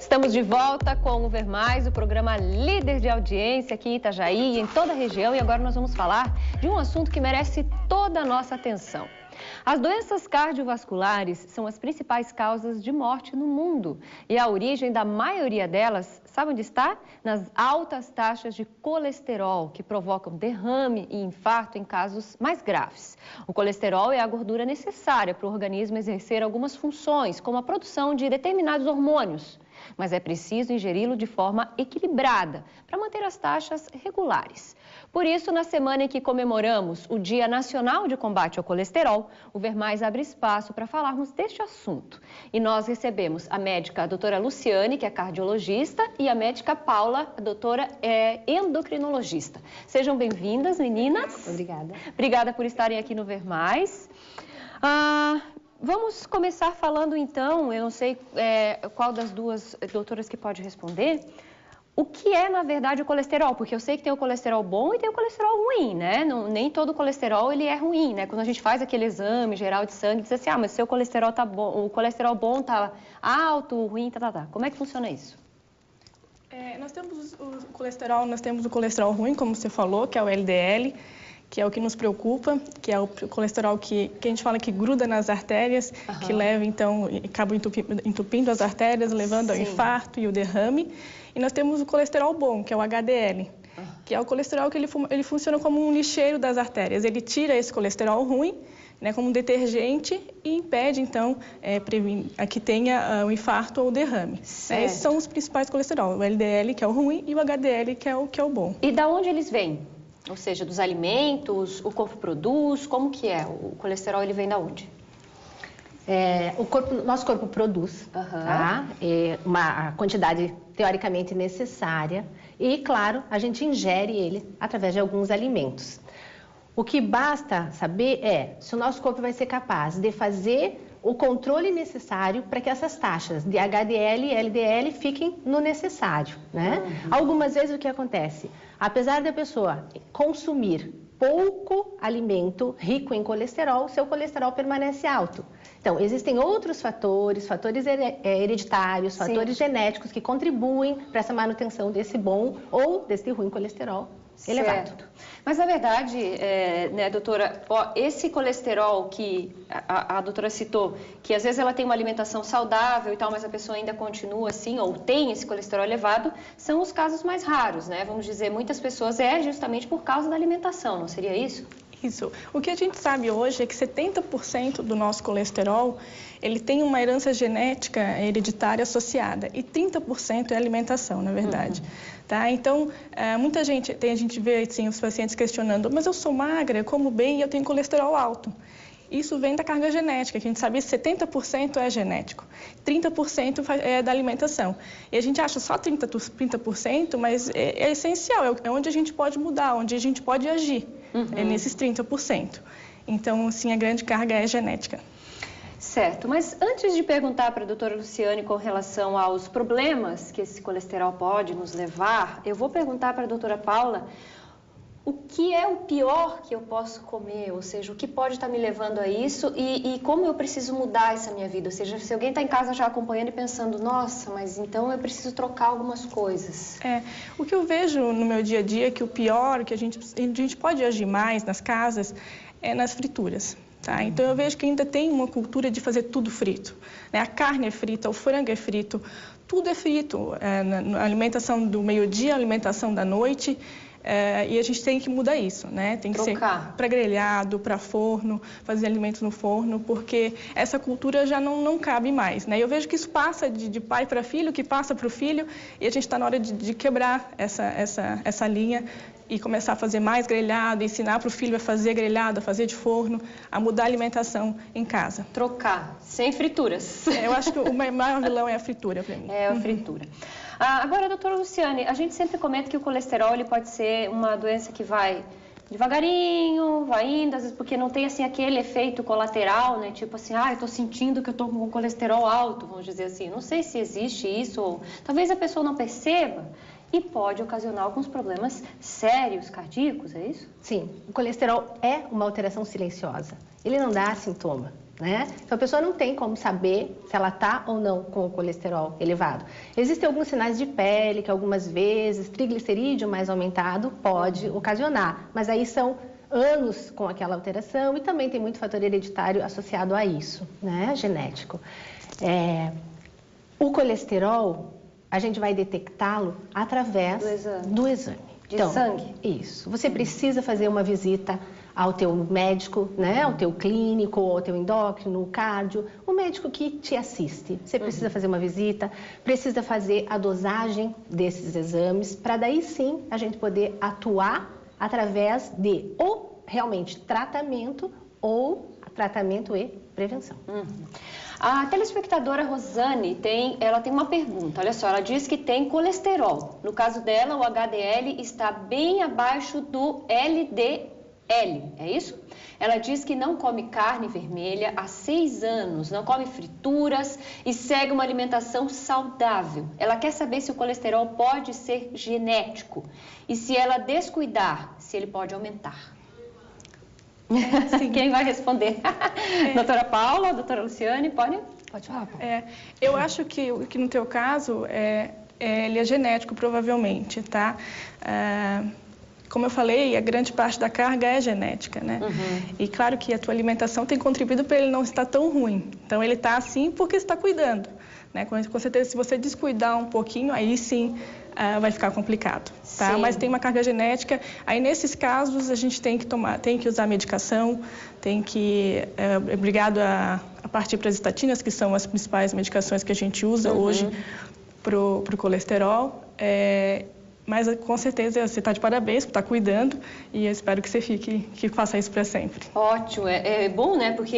Estamos de volta com o Ver Mais, o programa líder de audiência aqui em Itajaí e em toda a região. E agora nós vamos falar de um assunto que merece toda a nossa atenção. As doenças cardiovasculares são as principais causas de morte no mundo. E a origem da maioria delas, sabe onde está? Nas altas taxas de colesterol, que provocam derrame e infarto em casos mais graves. O colesterol é a gordura necessária para o organismo exercer algumas funções, como a produção de determinados hormônios. Mas é preciso ingeri-lo de forma equilibrada para manter as taxas regulares. Por isso, na semana em que comemoramos o Dia Nacional de Combate ao Colesterol, o Ver Mais abre espaço para falarmos deste assunto. E nós recebemos a médica a doutora Luciane, que é cardiologista, e a médica Paula, a doutora endocrinologista. Sejam bem-vindas, meninas. Obrigada. Obrigada por estarem aqui no Ver Mais. Vamos começar falando então, eu não sei qual das duas doutoras que pode responder, o que é na verdade o colesterol, porque eu sei que tem o colesterol bom e tem o colesterol ruim, né? Nem todo colesterol ele é ruim, né? Quando a gente faz aquele exame geral de sangue, diz assim, mas seu colesterol tá bom, o colesterol bom tá alto, o ruim tá. Como é que funciona isso? Nós temos o colesterol ruim, como você falou, que é o LDL, que é o que nos preocupa, que é o colesterol que a gente fala que gruda nas artérias, que leva, então, acaba entupindo as artérias, levando ao infarto e o derrame. E nós temos o colesterol bom, que é o HDL, que é o colesterol que ele funciona como um lixeiro das artérias. Ele tira esse colesterol ruim, né, como um detergente e impede, então, que tenha o infarto ou o derrame. Esses são os principais colesterol, o LDL, que é o ruim, e o HDL, que é o bom. E da onde eles vêm? Ou seja, dos alimentos, o corpo produz, como que é? O colesterol ele vem da onde? Nosso corpo produz uma quantidade teoricamente necessária e, claro, a gente ingere ele através de alguns alimentos. O que basta saber é se o nosso corpo vai ser capaz de fazer o controle necessário para que essas taxas de HDL e LDL fiquem no necessário, né? Algumas vezes o que acontece? Apesar da pessoa consumir pouco alimento rico em colesterol, seu colesterol permanece alto. Então, existem outros fatores hereditários, fatores genéticos que contribuem para essa manutenção desse bom ou desse ruim colesterol elevado. Certo. Mas, na verdade, né, doutora, esse colesterol que a doutora citou, que às vezes ela tem uma alimentação saudável e tal, mas a pessoa ainda continua assim, ou tem esse colesterol elevado, são os casos mais raros, né? Vamos dizer, muitas pessoas justamente por causa da alimentação, não seria isso? Isso. O que a gente sabe hoje é que 70% do nosso colesterol, ele tem uma herança genética hereditária associada e 30% é alimentação, na verdade. Tá? Então, a gente vê assim, os pacientes questionando, mas eu sou magra, eu como bem e eu tenho colesterol alto. Isso vem da carga genética, que a gente sabe que 70% é genético, 30% é da alimentação. E a gente acha só 30%, mas é essencial, é onde a gente pode mudar, onde a gente pode agir, é nesses 30%. Então, assim, a grande carga é genética. Certo, mas antes de perguntar para a doutora Luciane com relação aos problemas que esse colesterol pode nos levar, eu vou perguntar para a doutora Paula o que é o pior que eu posso comer, ou seja, o que pode estar me levando a isso e como eu preciso mudar essa minha vida. Ou seja, se alguém está em casa já acompanhando e pensando, nossa, mas então eu preciso trocar algumas coisas. O que eu vejo no meu dia a dia é que o pior, que a gente pode agir mais nas casas, é nas frituras. Tá? Então, eu vejo que ainda tem uma cultura de fazer tudo frito. Né? A carne é frita, o frango é frito, tudo é frito. Na alimentação do meio-dia, a alimentação da noite. E a gente tem que mudar isso, né? Tem que ser para grelhado, para forno, fazer alimentos no forno, porque essa cultura já não cabe mais, né? Eu vejo que isso passa de pai para filho, que passa para o filho, e a gente está na hora de quebrar essa linha e começar a fazer mais grelhado, ensinar para o filho a fazer grelhado, a fazer de forno, a mudar a alimentação em casa. Trocar, sem frituras. Eu acho que o maior vilão é a fritura para mim. É a fritura. Agora, doutora Luciane, a gente sempre comenta que o colesterol ele pode ser uma doença que vai devagarinho, vai indo, às vezes porque não tem assim aquele efeito colateral, né? Tipo assim, eu tô sentindo que eu tô com colesterol alto, vamos dizer assim. Não sei se existe isso, ou talvez a pessoa não perceba e pode ocasionar alguns problemas sérios cardíacos, é isso? Sim, o colesterol é uma alteração silenciosa. Ele não dá sintoma. né? Então, a pessoa não tem como saber se ela está ou não com o colesterol elevado. Existem alguns sinais de pele que algumas vezes triglicerídeo mais aumentado pode ocasionar, mas aí são anos com aquela alteração e também tem muito fator hereditário associado a isso, né? Genético. O colesterol, a gente vai detectá-lo através do exame. De sangue? Isso. Você precisa fazer uma visita ao teu médico, né? Ao teu clínico, ao teu endócrino, cardio, o médico que te assiste. Você precisa fazer uma visita, precisa fazer a dosagem desses exames, para daí sim a gente poder atuar através de ou realmente tratamento ou tratamento e prevenção. A telespectadora Rosane ela tem uma pergunta. Olha só, ela diz que tem colesterol. No caso dela, o HDL está bem abaixo do LDL. É isso? Ela diz que não come carne vermelha há 6 anos, não come frituras e segue uma alimentação saudável. Ela quer saber se o colesterol pode ser genético e se ela descuidar, se ele pode aumentar. Quem vai responder? Doutora Paula, doutora Luciane, pode falar, Paula. Eu acho que no teu caso, ele é genético, provavelmente, tá? Como eu falei, a grande parte da carga é genética, né? E claro que a tua alimentação tem contribuído para ele não estar tão ruim. Então, ele está assim porque está cuidando, né? Com certeza, se você descuidar um pouquinho, aí sim vai ficar complicado, tá? Mas tem uma carga genética. Aí, nesses casos, a gente tem que usar medicação, tem que... obrigado a partir para as estatinas, que são as principais medicações que a gente usa hoje pro colesterol. Mas, com certeza, você está de parabéns por estar cuidando e eu espero que faça isso para sempre. Ótimo. É bom, né? Porque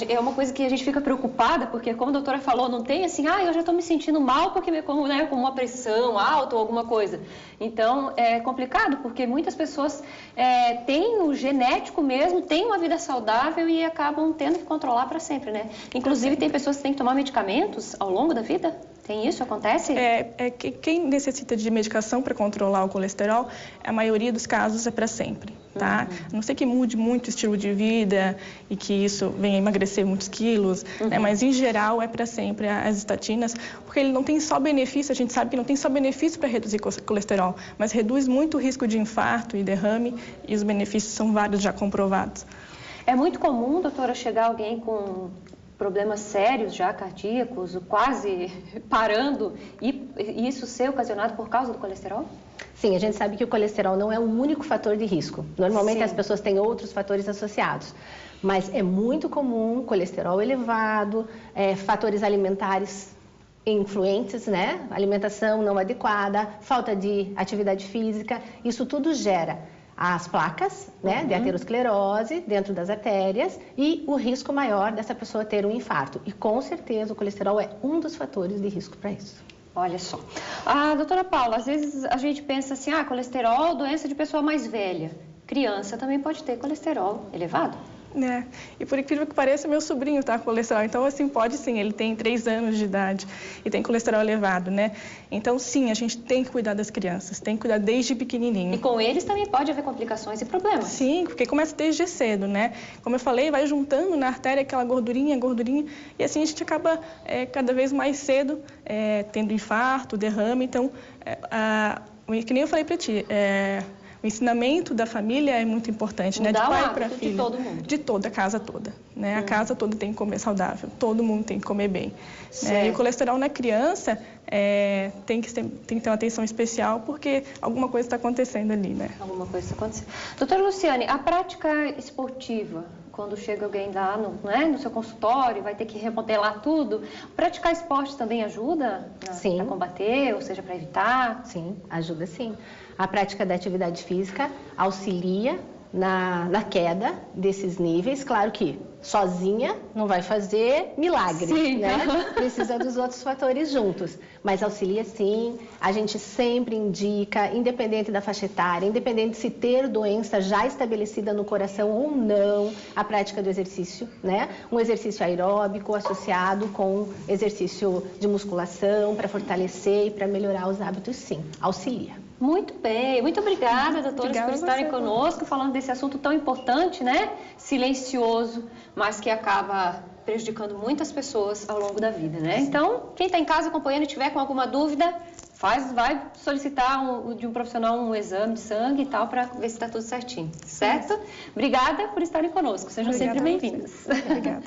é uma coisa que a gente fica preocupada, porque, como a doutora falou, não tem assim, eu já estou me sentindo mal porque com uma pressão alta ou alguma coisa. Então, é complicado, porque muitas pessoas têm o genético mesmo, têm uma vida saudável e acabam tendo que controlar para sempre, né? Inclusive, tem pessoas que têm que tomar medicamentos ao longo da vida? Tem isso? Acontece? Quem necessita de medicação para controlar o colesterol, a maioria dos casos é para sempre, tá? A não ser que mude muito o estilo de vida e que isso venha emagrecer muitos quilos, né? Mas em geral é para sempre as estatinas, porque ele não tem só benefício, a gente sabe que não tem só benefício para reduzir colesterol, mas reduz muito o risco de infarto e derrame e os benefícios são vários já comprovados. É muito comum, doutora, chegar alguém com problemas sérios já cardíacos, quase parando, e isso ser ocasionado por causa do colesterol? Sim, a gente sabe que o colesterol não é o único fator de risco. Normalmente as pessoas têm outros fatores associados. Mas é muito comum colesterol elevado, fatores alimentares influentes, né? Alimentação não adequada, falta de atividade física, isso tudo gera as placas, né, de aterosclerose dentro das artérias e o risco maior dessa pessoa ter um infarto. E com certeza o colesterol é um dos fatores de risco para isso. Olha só. Doutora Paula, às vezes a gente pensa assim, colesterol, doença de pessoa mais velha. Criança também pode ter colesterol elevado? E por incrível que pareça, meu sobrinho está com colesterol. Então, assim, pode sim, ele tem 3 anos de idade e tem colesterol elevado, né? Então, sim, a gente tem que cuidar das crianças, tem que cuidar desde pequenininho. E com eles também pode haver complicações e problemas? Sim, porque começa desde cedo, né? Como eu falei, vai juntando na artéria aquela gordurinha, e assim a gente acaba cada vez mais cedo tendo infarto, derrame. Então, que nem eu falei para ti, o ensinamento da família é muito importante, né? De pai para filho. De todo mundo. De toda a casa toda, né? A casa toda tem que comer saudável, todo mundo tem que comer bem. Né? E o colesterol na criança tem que ter uma atenção especial porque alguma coisa está acontecendo ali, né? Alguma coisa está acontecendo. Doutora Luciane, a prática esportiva, quando chega alguém lá no seu consultório, vai ter que remodelar tudo, praticar esporte também ajuda para combater, ou seja, para evitar? Sim, ajuda sim. A prática da atividade física auxilia na queda desses níveis. Claro que sozinha não vai fazer milagre, né? Precisa dos outros fatores juntos. Mas auxilia sim, a gente sempre indica, independente da faixa etária, independente de se ter doença já estabelecida no coração ou não, a prática do exercício, né? Um exercício aeróbico associado com exercício de musculação para fortalecer e para melhorar os hábitos, sim, auxilia. Muito bem, muito obrigada, doutores, por estarem conosco, falando desse assunto tão importante, né? Silencioso, mas que acaba prejudicando muitas pessoas ao longo da vida, né? Então, quem está em casa acompanhando e tiver com alguma dúvida, vai solicitar de um profissional um exame de sangue e tal, para ver se está tudo certinho, certo? Obrigada por estarem conosco, sejam sempre bem-vindos. Obrigada.